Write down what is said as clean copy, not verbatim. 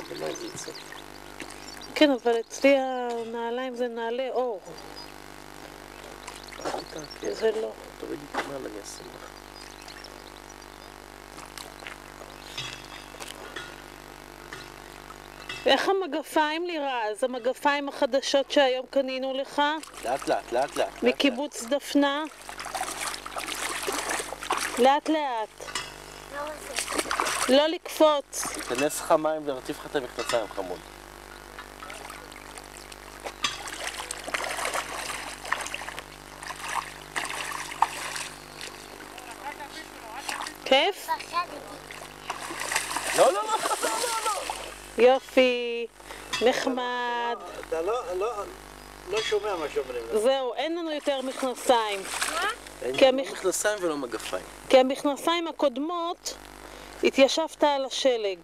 ולא זה יצא. כן, אבל אצלי הנעליים זה נעלי אור. זה לא. תורידי את הנעל, אני אעשה לך. איך המגפיים לירז? המגפיים החדשות שהיום קנינו לך? לאט לאט, לאט לאט. מקיבוץ דפנה? לאט לאט. לא לקפוץ. תכנס לך מים ורטיף לך את המכנסיים, חמוד. כיף? לא, לא, לא, לא. יופי, נחמד. אתה לא שומע מה שאומרים לך. זהו, אין לנו יותר מכנסיים. אין מכנסיים ולא מגפיים. כי המכנסיים הקודמות התיישבת על השלג.